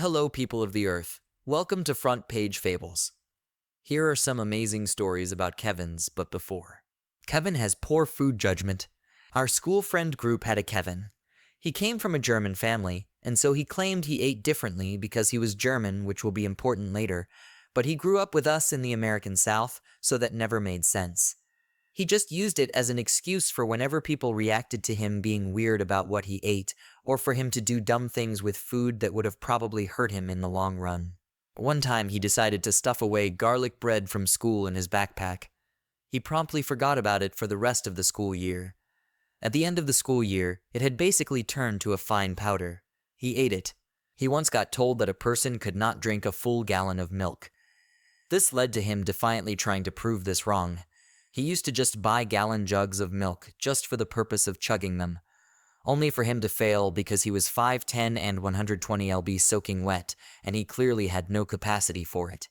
Hello, people of the Earth. Welcome to Front Page Fables. Here are some amazing stories about Kevin's, but before. Kevin has poor food judgment. Our school friend group had a Kevin. He came from a German family, and so he claimed he ate differently because he was German, which will be important later, but he grew up with us in the American South, so that never made sense. He just used it as an excuse for whenever people reacted to him being weird about what he ate, or for him to do dumb things with food that would have probably hurt him in the long run. One time he decided to stuff away garlic bread from school in his backpack. He promptly forgot about it for the rest of the school year. At the end of the school year, it had basically turned to a fine powder. He ate it. He once got told that a person could not drink a full gallon of milk. This led to him defiantly trying to prove this wrong. He used to just buy gallon jugs of milk just for the purpose of chugging them, only for him to fail because he was 5'10" and 120 lb soaking wet, and he clearly had no capacity for it.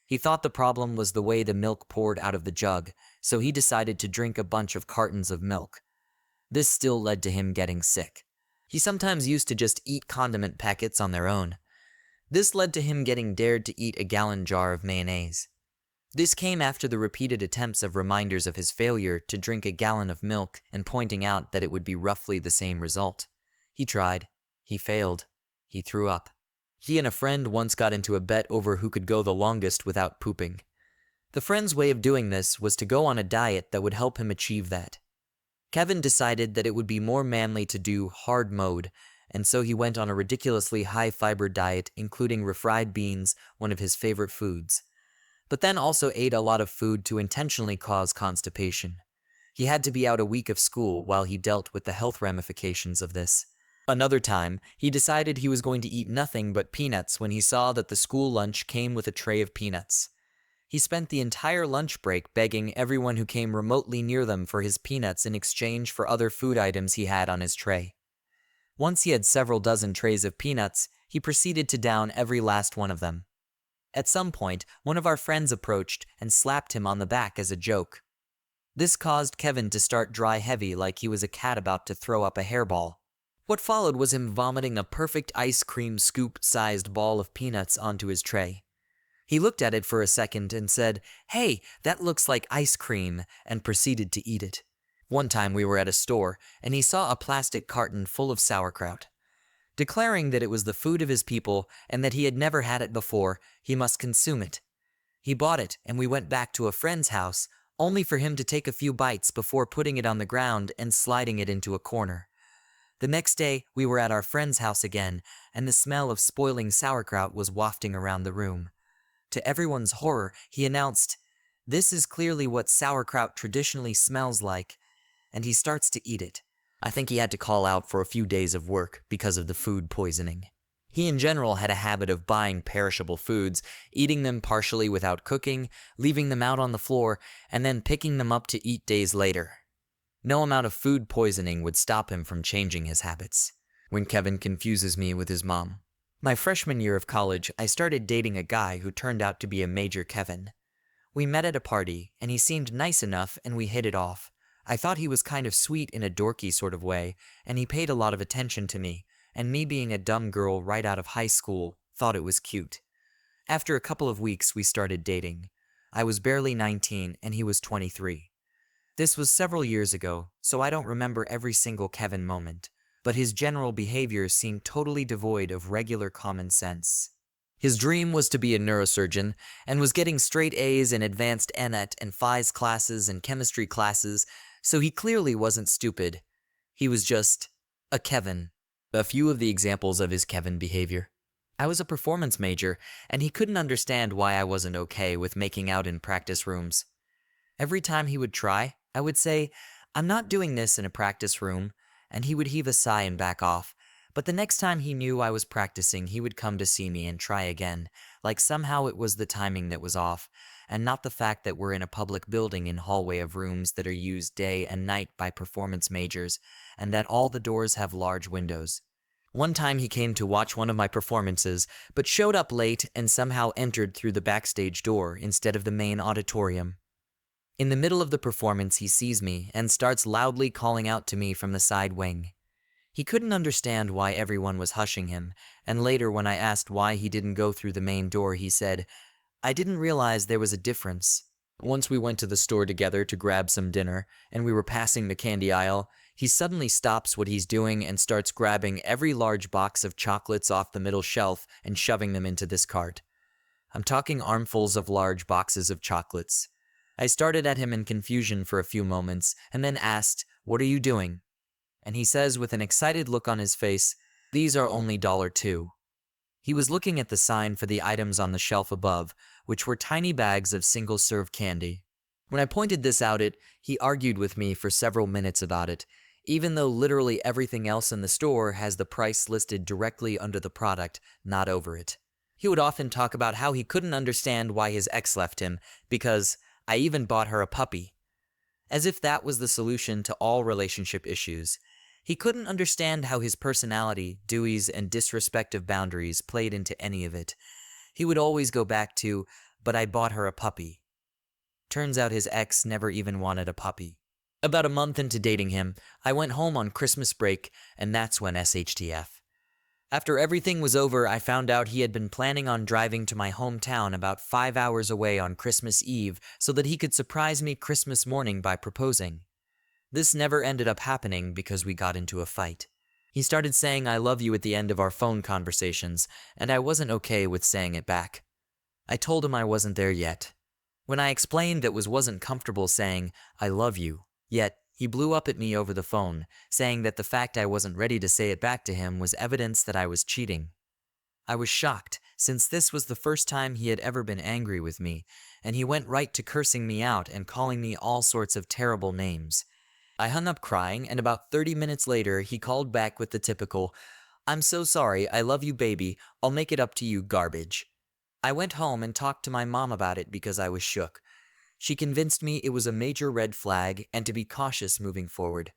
He thought the problem was the way the milk poured out of the jug, so he decided to drink a bunch of cartons of milk. This still led to him getting sick. He sometimes used to just eat condiment packets on their own. This led to him getting dared to eat a gallon jar of mayonnaise. This came after the repeated attempts of reminders of his failure to drink a gallon of milk and pointing out that it would be roughly the same result. He tried. He failed. He threw up. He and a friend once got into a bet over who could go the longest without pooping. The friend's way of doing this was to go on a diet that would help him achieve that. Kevin decided that it would be more manly to do hard mode, and so he went on a ridiculously high-fiber diet, including refried beans, one of his favorite foods. But then also ate a lot of food to intentionally cause constipation. He had to be out a week of school while he dealt with the health ramifications of this. Another time, he decided he was going to eat nothing but peanuts when he saw that the school lunch came with a tray of peanuts. He spent the entire lunch break begging everyone who came remotely near them for his peanuts in exchange for other food items he had on his tray. Once he had several dozen trays of peanuts, he proceeded to down every last one of them. At some point, one of our friends approached and slapped him on the back as a joke. This caused Kevin to start dry heavy like he was a cat about to throw up a hairball. What followed was him vomiting a perfect ice cream scoop-sized ball of peanuts onto his tray. He looked at it for a second and said, "Hey, that looks like ice cream," and proceeded to eat it. One time we were at a store, and he saw a plastic carton full of sauerkraut. Declaring that it was the food of his people and that he had never had it before, he must consume it. He bought it, and we went back to a friend's house, only for him to take a few bites before putting it on the ground and sliding it into a corner. The next day, we were at our friend's house again, and the smell of spoiling sauerkraut was wafting around the room. To everyone's horror, he announced, "This is clearly what sauerkraut traditionally smells like," and he starts to eat it. I think he had to call out for a few days of work because of the food poisoning. He in general had a habit of buying perishable foods, eating them partially without cooking, leaving them out on the floor, and then picking them up to eat days later. No amount of food poisoning would stop him from changing his habits. When Kevin confuses me with his mom. My freshman year of college, I started dating a guy who turned out to be a major Kevin. We met at a party, and he seemed nice enough, and we hit it off. I thought he was kind of sweet in a dorky sort of way, and he paid a lot of attention to me, and me being a dumb girl right out of high school, thought it was cute. After a couple of weeks, we started dating. I was barely 19, and he was 23. This was several years ago, so I don't remember every single Kevin moment, but his general behavior seemed totally devoid of regular common sense. His dream was to be a neurosurgeon, and was getting straight A's in advanced NET and PHYS classes and chemistry classes, so he clearly wasn't stupid. He was just a Kevin. A few of the examples of his Kevin behavior. I was a performance major, and he couldn't understand why I wasn't okay with making out in practice rooms. Every time he would try, I would say, "I'm not doing this in a practice room," and he would heave a sigh and back off. But the next time he knew I was practicing, he would come to see me and try again, like somehow it was the timing that was off, and not the fact that we're in a public building in hallway of rooms that are used day and night by performance majors, and that all the doors have large windows. One time he came to watch one of my performances, but showed up late and somehow entered through the backstage door instead of the main auditorium. In the middle of the performance, he sees me and starts loudly calling out to me from the side wing. He couldn't understand why everyone was hushing him, and later when I asked why he didn't go through the main door, he said, "I didn't realize there was a difference." Once we went to the store together to grab some dinner, and we were passing the candy aisle, he suddenly stops what he's doing and starts grabbing every large box of chocolates off the middle shelf and shoving them into this cart. I'm talking armfuls of large boxes of chocolates. I started at him in confusion for a few moments, and then asked, "What are you doing?" And he says with an excited look on his face, "These are only $2." He was looking at the sign for the items on the shelf above, which were tiny bags of single-serve candy. When I pointed this out, he argued with me for several minutes about it, even though literally everything else in the store has the price listed directly under the product, not over it. He would often talk about how he couldn't understand why his ex left him, because I even bought her a puppy. As if that was the solution to all relationship issues. He couldn't understand how his personality, Dewey's, and disrespect of boundaries played into any of it. He would always go back to, "But I bought her a puppy." Turns out his ex never even wanted a puppy. About a month into dating him, I went home on Christmas break, and that's when SHTF. After everything was over, I found out he had been planning on driving to my hometown about 5 hours away on Christmas Eve so that he could surprise me Christmas morning by proposing. This never ended up happening because we got into a fight. He started saying "I love you" at the end of our phone conversations, and I wasn't okay with saying it back. I told him I wasn't there yet. When I explained that wasn't comfortable saying "I love you," yet he blew up at me over the phone, saying that the fact I wasn't ready to say it back to him was evidence that I was cheating. I was shocked, since this was the first time he had ever been angry with me, and he went right to cursing me out and calling me all sorts of terrible names. I hung up crying, and about 30 minutes later, he called back with the typical, "I'm so sorry, I love you baby, I'll make it up to you garbage." I went home and talked to my mom about it because I was shook. She convinced me it was a major red flag and to be cautious moving forward.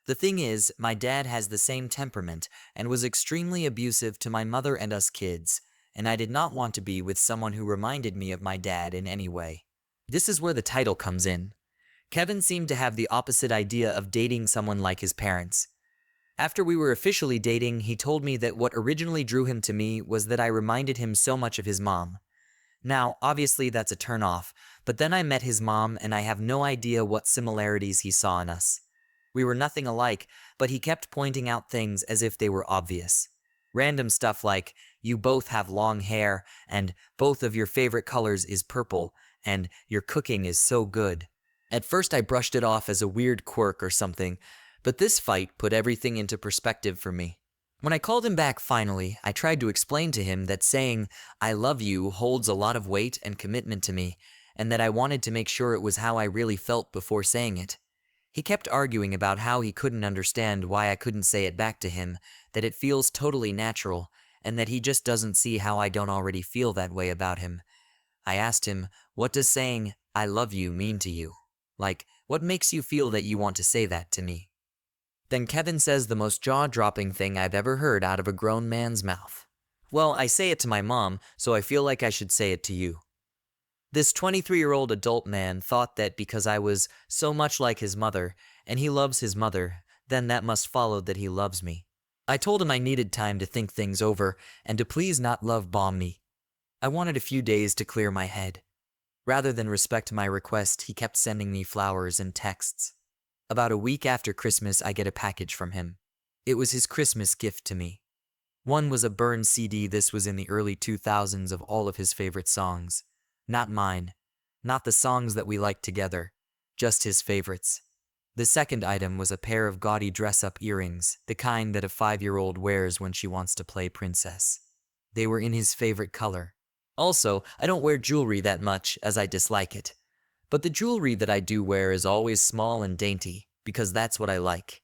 The thing is, my dad has the same temperament and was extremely abusive to my mother and us kids, and I did not want to be with someone who reminded me of my dad in any way. This is where the title comes in. Kevin seemed to have the opposite idea of dating someone like his parents. After we were officially dating, he told me that what originally drew him to me was that I reminded him so much of his mom. Now, obviously that's a turn-off, but then I met his mom and I have no idea what similarities he saw in us. We were nothing alike, but he kept pointing out things as if they were obvious. Random stuff like, "You both have long hair," and "both of your favorite colors is purple," and "your cooking is so good." At first I brushed it off as a weird quirk or something, but this fight put everything into perspective for me. When I called him back finally, I tried to explain to him that saying "I love you" holds a lot of weight and commitment to me, and that I wanted to make sure it was how I really felt before saying it. He kept arguing about how he couldn't understand why I couldn't say it back to him, that it feels totally natural, and that he just doesn't see how I don't already feel that way about him. I asked him, "What does saying "I love you" mean to you? Like, what makes you feel that you want to say that to me?" Then Kevin says the most jaw-dropping thing I've ever heard out of a grown man's mouth. "Well, I say it to my mom, so I feel like I should say it to you." This 23-year-old adult man thought that because I was so much like his mother, and he loves his mother, then that must follow that he loves me. I told him I needed time to think things over, and to please not love bomb me. I wanted a few days to clear my head. Rather than respect my request, he kept sending me flowers and texts. About a week after Christmas, I get a package from him. It was his Christmas gift to me. One was a burned CD. This was in the early 2000s of all of his favorite songs. Not mine. Not the songs that we liked together. Just his favorites. The second item was a pair of gaudy dress-up earrings, the kind that a 5-year-old wears when she wants to play princess. They were in his favorite color. Also, I don't wear jewelry that much, as I dislike it. But the jewelry that I do wear is always small and dainty, because that's what I like.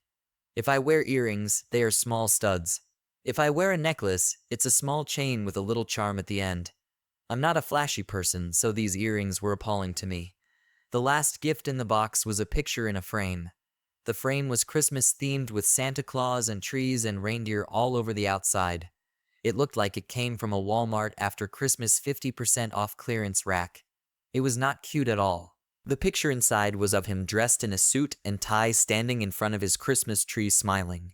If I wear earrings, they are small studs. If I wear a necklace, it's a small chain with a little charm at the end. I'm not a flashy person, so these earrings were appalling to me. The last gift in the box was a picture in a frame. The frame was Christmas-themed with Santa Claus and trees and reindeer all over the outside. It looked like it came from a Walmart after Christmas 50% off clearance rack. It was not cute at all. The picture inside was of him dressed in a suit and tie standing in front of his Christmas tree smiling.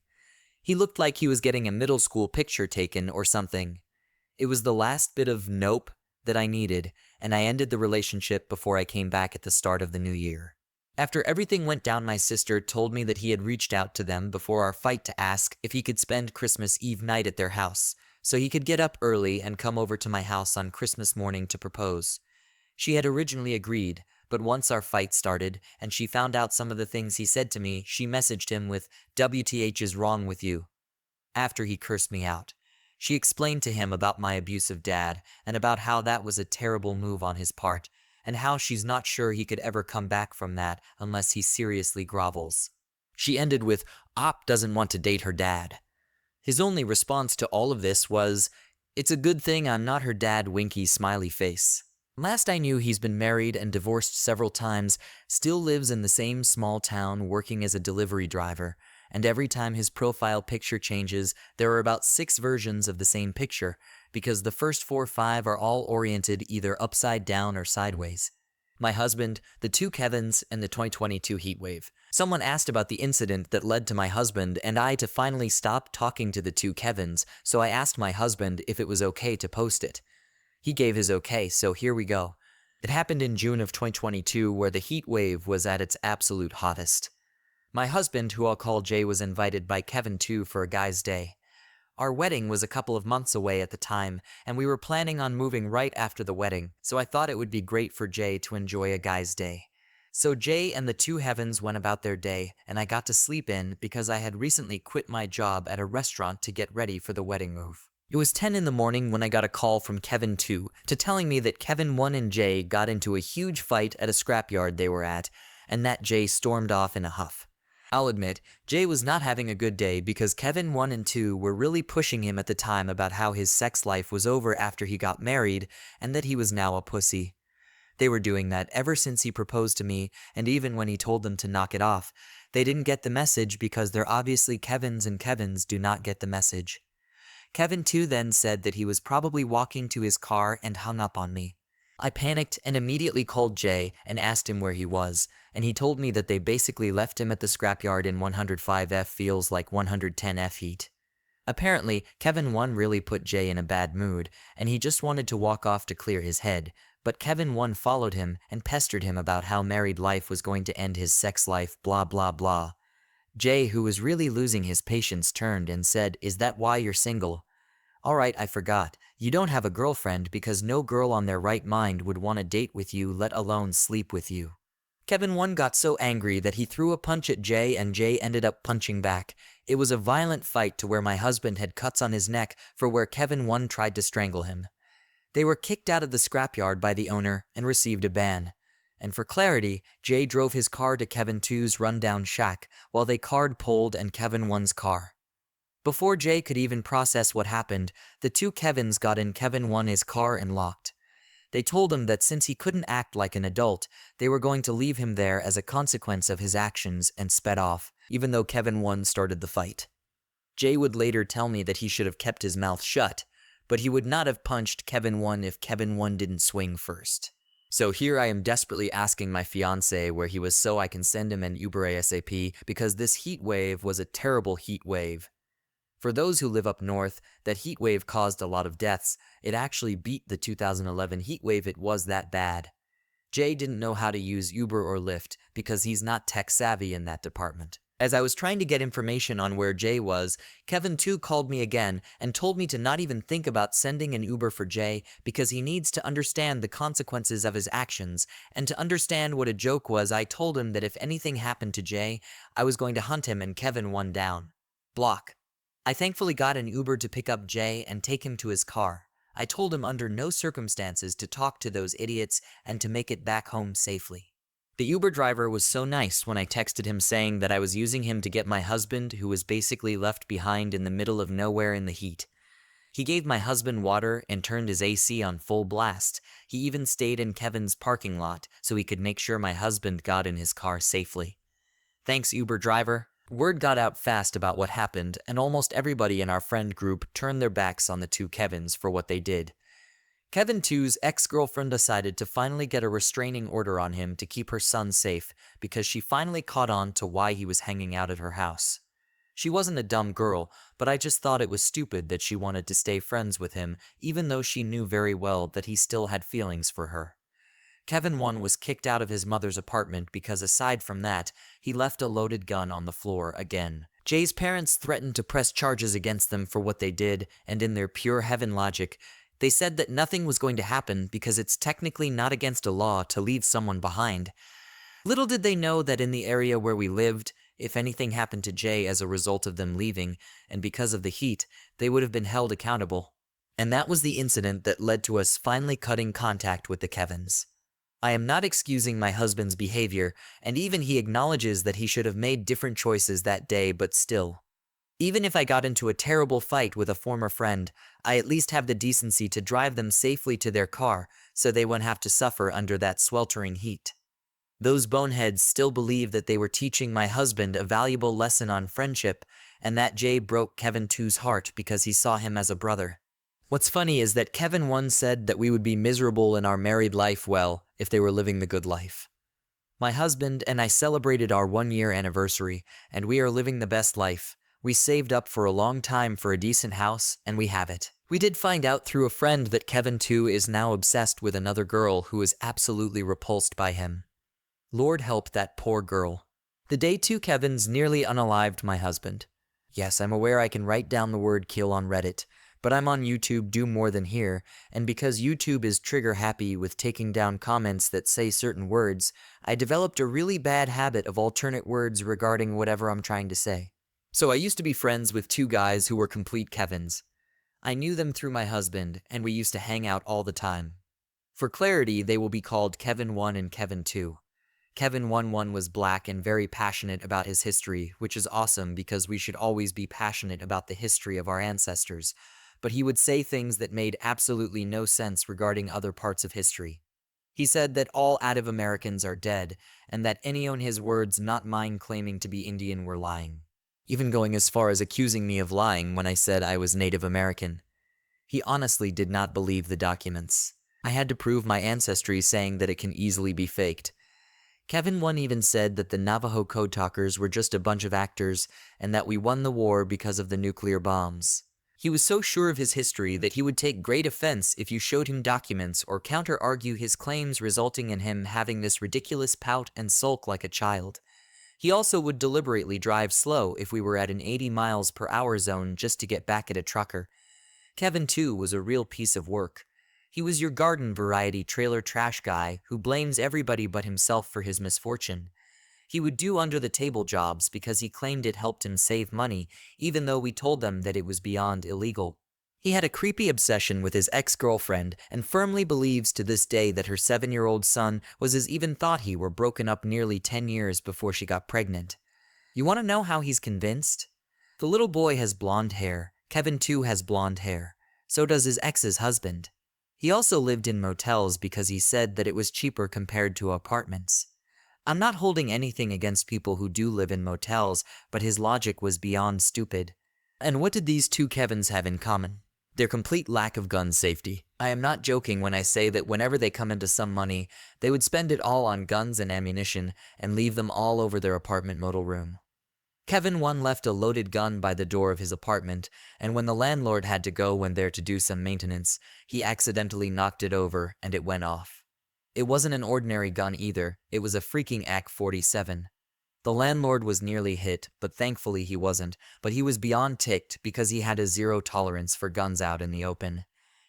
He looked like he was getting a middle school picture taken or something. It was the last bit of nope that I needed, and I ended the relationship before I came back at the start of the new year. After everything went down, my sister told me that he had reached out to them before our fight to ask if he could spend Christmas Eve night at their house, so he could get up early and come over to my house on Christmas morning to propose. She had originally agreed, but once our fight started and she found out some of the things he said to me, she messaged him with, "WTH is wrong with you?" After he cursed me out. She explained to him about my abusive dad and about how that was a terrible move on his part, and how she's not sure he could ever come back from that unless he seriously grovels. She ended with, "Op doesn't want to date her dad." His only response to all of this was, "It's a good thing I'm not her dad," winky smiley face. Last I knew, he's been married and divorced several times, still lives in the same small town working as a delivery driver, and every time his profile picture changes, there are about 6 versions of the same picture, because the first 4 or 5 are all oriented either upside down or sideways. My husband, the 2 Kevins, and the 2022 heatwave. Someone asked about the incident that led to my husband and I to finally stop talking to the 2 Kevins, so I asked my husband if it was okay to post it. He gave his okay, so here we go. It happened in June of 2022, where the heat wave was at its absolute hottest. My husband, who I'll call Jay, was invited by Kevin too for a guy's day. Our wedding was a couple of months away at the time, and we were planning on moving right after the wedding, so I thought it would be great for Jay to enjoy a guy's day. So Jay and the 2 Heavens went about their day, and I got to sleep in because I had recently quit my job at a restaurant to get ready for the wedding move. It was 10 in the morning when I got a call from Kevin 2 to telling me that Kevin 1 and Jay got into a huge fight at a scrapyard they were at, and that Jay stormed off in a huff. I'll admit, Jay was not having a good day because Kevin 1 and 2 were really pushing him at the time about how his sex life was over after he got married and that he was now a pussy. They were doing that ever since he proposed to me, and even when he told them to knock it off, they didn't get the message because they're obviously Kevins, and Kevins do not get the message. Kevin 2 then said that he was probably walking to his car and hung up on me. I panicked and immediately called Jay and asked him where he was, and he told me that they basically left him at the scrapyard in 105F feels like 110F heat. Apparently, Kevin 1 really put Jay in a bad mood, and he just wanted to walk off to clear his head, but Kevin 1 followed him and pestered him about how married life was going to end his sex life, blah blah blah. Jay, who was really losing his patience, turned and said, "Is that why you're single?" "Alright, I forgot. You don't have a girlfriend because no girl on their right mind would want to date with you, let alone sleep with you." Kevin 1 got so angry that he threw a punch at Jay, and Jay ended up punching back. It was a violent fight to where my husband had cuts on his neck for where Kevin 1 tried to strangle him. They were kicked out of the scrapyard by the owner and received a ban. And for clarity, Jay drove his car to Kevin 2's rundown shack while they card-pulled and Kevin 1's car. Before Jay could even process what happened, the 2 Kevins got in Kevin 1's car and locked. They told him that since he couldn't act like an adult, they were going to leave him there as a consequence of his actions and sped off, even though Kevin 1 started the fight. Jay would later tell me that he should have kept his mouth shut, but he would not have punched Kevin 1 if Kevin 1 didn't swing first. So here I am desperately asking my fiancé where he was so I can send him an Uber ASAP because this heat wave was a terrible heat wave. For those who live up north, that heat wave caused a lot of deaths. It actually beat the 2011 heat wave, it was that bad. Jay didn't know how to use Uber or Lyft because he's not tech savvy in that department. As I was trying to get information on where Jay was, Kevin 2 called me again and told me to not even think about sending an Uber for Jay because he needs to understand the consequences of his actions, and to understand what a joke was, I told him that if anything happened to Jay, I was going to hunt him and Kevin 1 down. Block. I thankfully got an Uber to pick up Jay and take him to his car. I told him under no circumstances to talk to those idiots and to make it back home safely. The Uber driver was so nice when I texted him saying that I was using him to get my husband, who was basically left behind in the middle of nowhere in the heat. He gave my husband water and turned his AC on full blast. He even stayed in Kevin's parking lot so he could make sure my husband got in his car safely. Thanks, Uber driver. Word got out fast about what happened, and almost everybody in our friend group turned their backs on the 2 Kevins for what they did. Kevin 2's ex-girlfriend decided to finally get a restraining order on him to keep her son safe because she finally caught on to why he was hanging out at her house. She wasn't a dumb girl, but I just thought it was stupid that she wanted to stay friends with him, even though she knew very well that he still had feelings for her. Kevin 1 was kicked out of his mother's apartment because aside from that, he left a loaded gun on the floor again. Jay's parents threatened to press charges against them for what they did, and in their pure heaven logic, they said that nothing was going to happen because it's technically not against a law to leave someone behind. Little did they know that in the area where we lived, if anything happened to Jay as a result of them leaving, and because of the heat, they would have been held accountable. And that was the incident that led to us finally cutting contact with the Kevins. I am not excusing my husband's behavior, and even he acknowledges that he should have made different choices that day, but still. Even if I got into a terrible fight with a former friend, I at least have the decency to drive them safely to their car so they won't have to suffer under that sweltering heat. Those boneheads still believe that they were teaching my husband a valuable lesson on friendship, and that Jay broke Kevin 2's heart because he saw him as a brother. What's funny is that Kevin 1 said that we would be miserable in our married life if they were living the good life. My husband and I celebrated our 1-year anniversary, and we are living the best life. We saved up for a long time for a decent house, and we have it. We did find out through a friend that Kevin 2 is now obsessed with another girl who is absolutely repulsed by him. Lord help that poor girl. The day 2 Kevins nearly unalived my husband. Yes, I'm aware I can write down the word kill on Reddit, but I'm on YouTube do more than here, and because YouTube is trigger happy with taking down comments that say certain words, I developed a really bad habit of alternate words regarding whatever I'm trying to say. So I used to be friends with 2 guys who were complete Kevins. I knew them through my husband, and we used to hang out all the time. For clarity, they will be called Kevin 1 and Kevin 2. Kevin 1 was black and very passionate about his history, which is awesome because we should always be passionate about the history of our ancestors. But he would say things that made absolutely no sense regarding other parts of history. He said that all Native Americans are dead, and that any on his words not mine claiming to be Indian were lying. Even going as far as accusing me of lying when I said I was Native American. He honestly did not believe the documents. I had to prove my ancestry saying that it can easily be faked. Kevin 1 even said that the Navajo code talkers were just a bunch of actors, and that we won the war because of the nuclear bombs. He was so sure of his history that he would take great offense if you showed him documents or counter-argue his claims, resulting in him having this ridiculous pout and sulk like a child. He also would deliberately drive slow if we were at an 80 miles per hour zone just to get back at a trucker. Kevin 2 was a real piece of work. He was your garden variety trailer trash guy who blames everybody but himself for his misfortune. He would do under-the-table jobs because he claimed it helped him save money, even though we told them that it was beyond illegal. He had a creepy obsession with his ex-girlfriend and firmly believes to this day that her 7-year-old son was as even thought he were broken up nearly 10 years before she got pregnant. You want to know how he's convinced? The little boy has blonde hair. Kevin 2 has blonde hair. So does his ex's husband. He also lived in motels because he said that it was cheaper compared to apartments. I'm not holding anything against people who do live in motels, but his logic was beyond stupid. And what did these 2 Kevins have in common? Their complete lack of gun safety. I am not joking when I say that whenever they come into some money, they would spend it all on guns and ammunition and leave them all over their apartment model room. Kevin 1 left a loaded gun by the door of his apartment, and when the landlord had to go in there to do some maintenance, he accidentally knocked it over and it went off. It wasn't an ordinary gun either, it was a freaking AK-47. The landlord was nearly hit, but thankfully he wasn't, but he was beyond ticked because he had a zero tolerance for guns out in the open.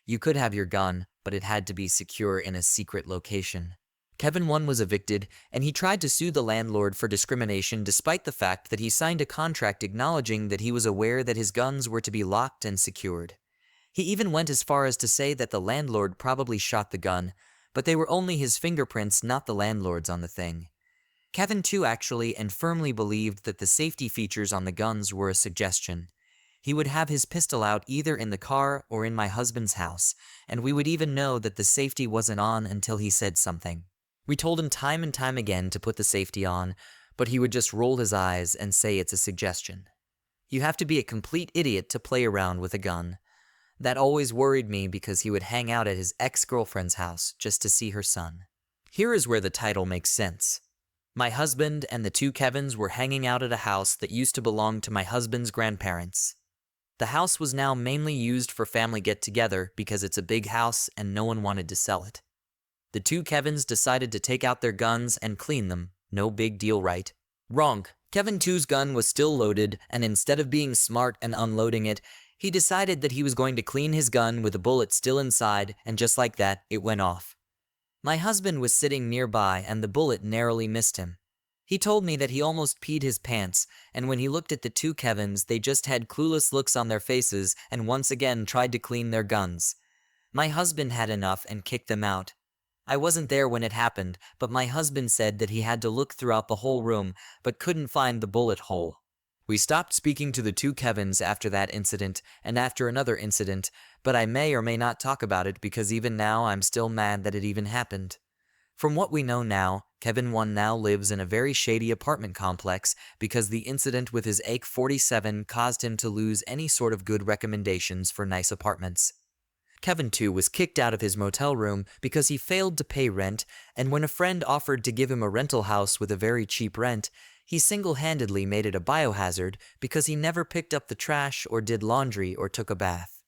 You could have your gun, but it had to be secure in a secret location. Kevin 1 was evicted, and he tried to sue the landlord for discrimination despite the fact that he signed a contract acknowledging that he was aware that his guns were to be locked and secured. He even went as far as to say that the landlord probably shot the gun, but they were only his fingerprints, not the landlord's, on the thing. Kevin 2 actually and firmly believed that the safety features on the guns were a suggestion. He would have his pistol out either in the car or in my husband's house, and we would even know that the safety wasn't on until he said something. We told him time and time again to put the safety on, but he would just roll his eyes and say it's a suggestion. You have to be a complete idiot to play around with a gun. That always worried me because he would hang out at his ex-girlfriend's house just to see her son. Here is where the title makes sense. My husband and the two Kevins were hanging out at a house that used to belong to my husband's grandparents. The house was now mainly used for family get-together because it's a big house and no one wanted to sell it. The two Kevins decided to take out their guns and clean them. No big deal, right? Wrong. Kevin 2's gun was still loaded, and instead of being smart and unloading it, he decided that he was going to clean his gun with a bullet still inside, and just like that, it went off. My husband was sitting nearby and the bullet narrowly missed him. He told me that he almost peed his pants, and when he looked at the two Kevins, they just had clueless looks on their faces and once again tried to clean their guns. My husband had enough and kicked them out. I wasn't there when it happened, but my husband said that he had to look throughout the whole room, but couldn't find the bullet hole. We stopped speaking to the two Kevins after that incident and after another incident, but I may or may not talk about it because even now I'm still mad that it even happened. From what we know now, Kevin 1 now lives in a very shady apartment complex because the incident with his AK-47 caused him to lose any sort of good recommendations for nice apartments. Kevin 2 was kicked out of his motel room because he failed to pay rent, and when a friend offered to give him a rental house with a very cheap rent, he single-handedly made it a biohazard because he never picked up the trash or did laundry or took a bath.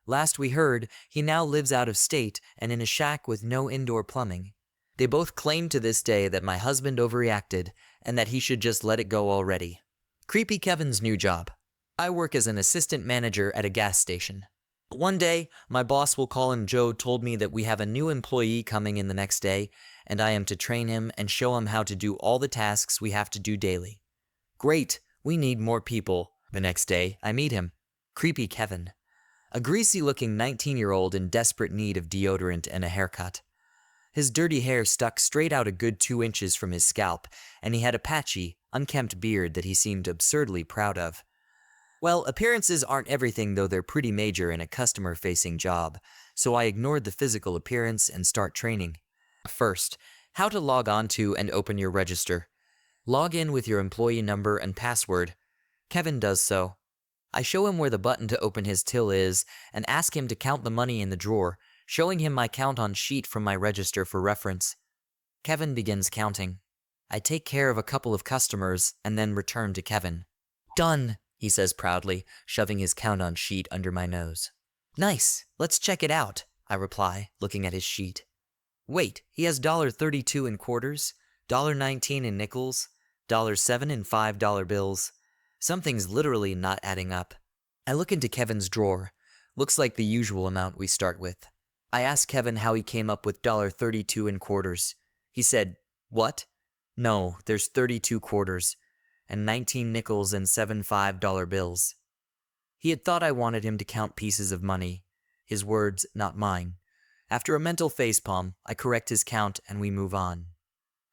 Last we heard, he now lives out of state and in a shack with no indoor plumbing. They both claim to this day that my husband overreacted and that he should just let it go already. Creepy Kevin's new job. I work as an assistant manager at a gas station. One day, my boss, we'll call him Joe, told me that we have a new employee coming in the next day, and I am to train him and show him how to do all the tasks we have to do daily. Great, we need more people. The next day, I meet him. Creepy Kevin. A greasy-looking 19-year-old in desperate need of deodorant and a haircut. His dirty hair stuck straight out a good 2 inches from his scalp, and he had a patchy, unkempt beard that he seemed absurdly proud of. Well, appearances aren't everything, though they're pretty major in a customer-facing job, so I ignored the physical appearance and start training. First, how to log on to and open your register. Log in with your employee number and password. Kevin does so. I show him where the button to open his till is and ask him to count the money in the drawer, showing him my count-on sheet from my register for reference. Kevin begins counting. I take care of a couple of customers and then return to Kevin. Done, he says proudly, shoving his count-on sheet under my nose. Nice, let's check it out, I reply, looking at his sheet. Wait, he has $32 in quarters, $19 in nickels, $7 in $5 bills. Something's literally not adding up. I look into Kevin's drawer. Looks like the usual amount we start with. I ask Kevin how he came up with $32 in quarters. He said, "What? No, there's 32 quarters, and 19 nickels and 7 $5 bills. He had thought I wanted him to count pieces of money. His words, not mine. After a mental facepalm, I correct his count and we move on.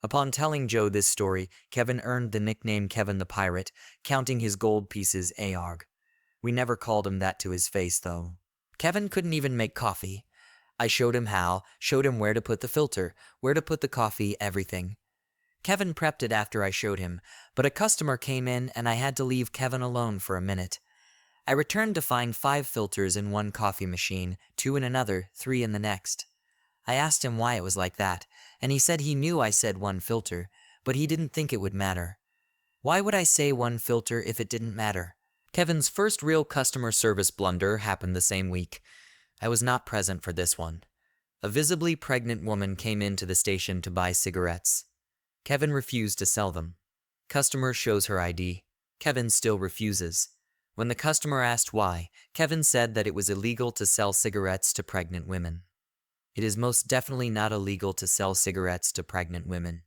Upon telling Joe this story, Kevin earned the nickname Kevin the Pirate, counting his gold pieces ARG. We never called him that to his face, though. Kevin couldn't even make coffee. I showed him how, showed him where to put the filter, where to put the coffee, everything. Kevin prepped it after I showed him, but a customer came in and I had to leave Kevin alone for a minute. I returned to find 5 filters in one coffee machine, 2 in another, 3 in the next. I asked him why it was like that, and he said he knew I said 1 filter, but he didn't think it would matter. Why would I say 1 filter if it didn't matter? Kevin's first real customer service blunder happened the same week. I was not present for this one. A visibly pregnant woman came into the station to buy cigarettes. Kevin refused to sell them. Customer shows her ID. Kevin still refuses. When the customer asked why, Kevin said that it was illegal to sell cigarettes to pregnant women. It is most definitely not illegal to sell cigarettes to pregnant women.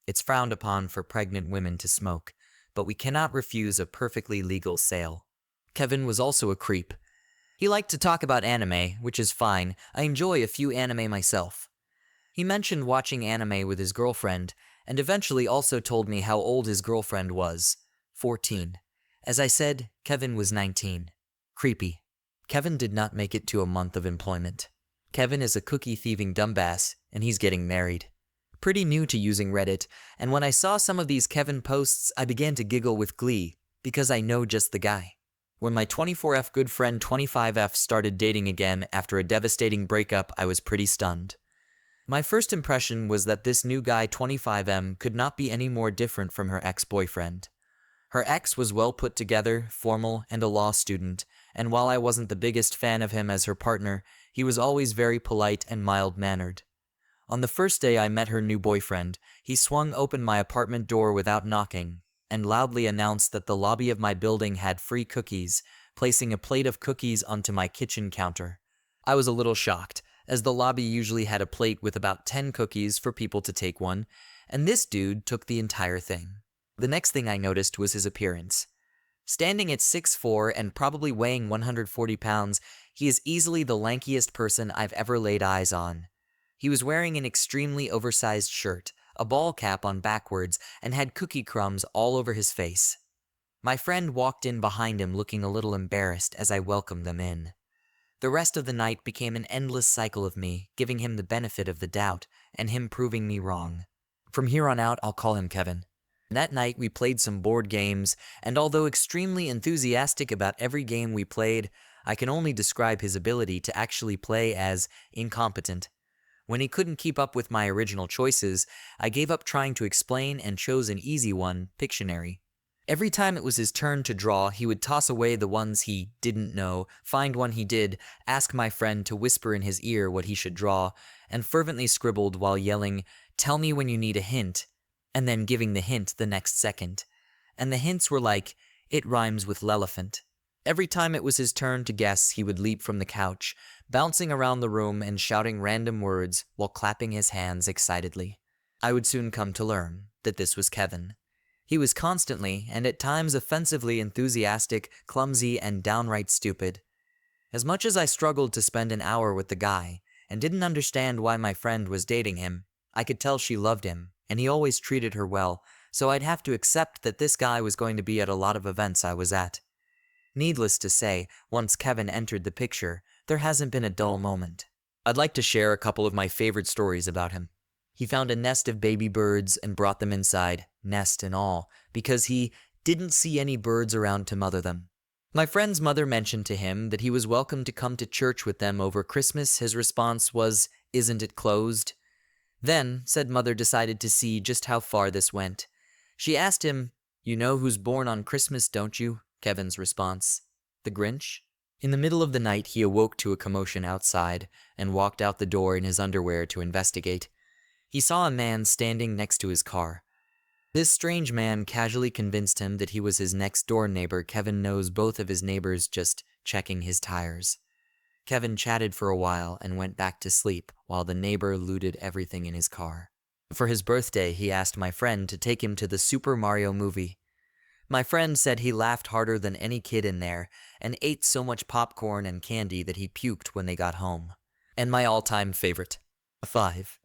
It's frowned upon for pregnant women to smoke, but we cannot refuse a perfectly legal sale. Kevin was also a creep. He liked to talk about anime, which is fine. I enjoy a few anime myself. He mentioned watching anime with his girlfriend, and eventually also told me how old his girlfriend was. 14. As I said, Kevin was 19. Creepy. Kevin did not make it to a month of employment. Kevin is a cookie-thieving dumbass, and he's getting married. Pretty new to using Reddit, and when I saw some of these Kevin posts, I began to giggle with glee, because I know just the guy. When my 24F good friend 25F started dating again after a devastating breakup, I was pretty stunned. My first impression was that this new guy 25M could not be any more different from her ex-boyfriend. Her ex was well put together, formal, and a law student, and while I wasn't the biggest fan of him as her partner, he was always very polite and mild-mannered. On the first day I met her new boyfriend, he swung open my apartment door without knocking, and loudly announced that the lobby of my building had free cookies, placing a plate of cookies onto my kitchen counter. I was a little shocked, as the lobby usually had a plate with about 10 cookies for people to take one, and this dude took the entire thing. The next thing I noticed was his appearance. Standing at 6'4" and probably weighing 140 pounds, he is easily the lankiest person I've ever laid eyes on. He was wearing an extremely oversized shirt, a ball cap on backwards, and had cookie crumbs all over his face. My friend walked in behind him looking a little embarrassed as I welcomed them in. The rest of the night became an endless cycle of me giving him the benefit of the doubt and him proving me wrong. From here on out, I'll call him Kevin. That night we played some board games, and although extremely enthusiastic about every game we played, I can only describe his ability to actually play as incompetent. When he couldn't keep up with my original choices, I gave up trying to explain and chose an easy one, Pictionary. Every time it was his turn to draw, he would toss away the ones he didn't know, find one he did, ask my friend to whisper in his ear what he should draw, and fervently scribbled while yelling, "Tell me when you need a hint," and then giving the hint the next second. And the hints were like, "It rhymes with l'elephant." Every time it was his turn to guess, he would leap from the couch, bouncing around the room and shouting random words while clapping his hands excitedly. I would soon come to learn that this was Kevin. He was constantly, and at times offensively enthusiastic, clumsy, and downright stupid. As much as I struggled to spend an hour with the guy, and didn't understand why my friend was dating him, I could tell she loved him, and he always treated her well, so I'd have to accept that this guy was going to be at a lot of events I was at. Needless to say, once Kevin entered the picture, there hasn't been a dull moment. I'd like to share a couple of my favorite stories about him. He found a nest of baby birds and brought them inside, nest and all, because he didn't see any birds around to mother them. My friend's mother mentioned to him that he was welcome to come to church with them over Christmas. His response was, "Isn't it closed?" Then, said mother decided to see just how far this went. She asked him, "You know who's born on Christmas, don't you?" Kevin's response, "The Grinch?" In the middle of the night, he awoke to a commotion outside and walked out the door in his underwear to investigate. He saw a man standing next to his car. This strange man casually convinced him that he was his next-door neighbor. Kevin knows both of his neighbors, just checking his tires. Kevin chatted for a while and went back to sleep while the neighbor looted everything in his car. For his birthday, he asked my friend to take him to the Super Mario movie. My friend said he laughed harder than any kid in there and ate so much popcorn and candy that he puked when they got home. And my all-time favorite, 5.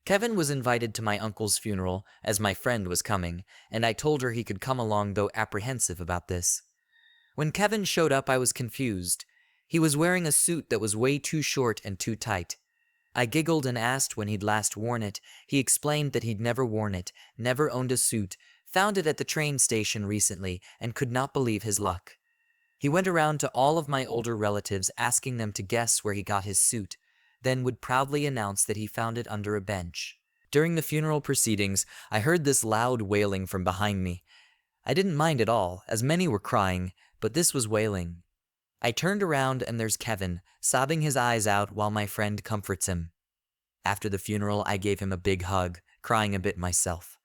Kevin was invited to my uncle's funeral as my friend was coming, and I told her he could come along though apprehensive about this. When Kevin showed up, I was confused. He was wearing a suit that was way too short and too tight. I giggled and asked when he'd last worn it. He explained that he'd never worn it, never owned a suit, found it at the train station recently, and could not believe his luck. He went around to all of my older relatives asking them to guess where he got his suit, then would proudly announce that he found it under a bench. During the funeral proceedings, I heard this loud wailing from behind me. I didn't mind at all, as many were crying, but this was wailing. I turned around and there's Kevin, sobbing his eyes out while my friend comforts him. After the funeral, I gave him a big hug, crying a bit myself.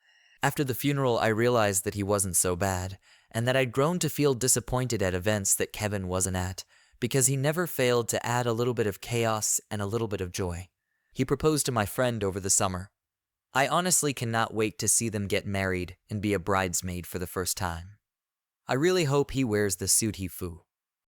After the funeral, I realized that he wasn't so bad, and that I'd grown to feel disappointed at events that Kevin wasn't at, because he never failed to add a little bit of chaos and a little bit of joy. He proposed to my friend over the summer. I honestly cannot wait to see them get married and be a bridesmaid for the first time. I really hope he wears the suit he foo.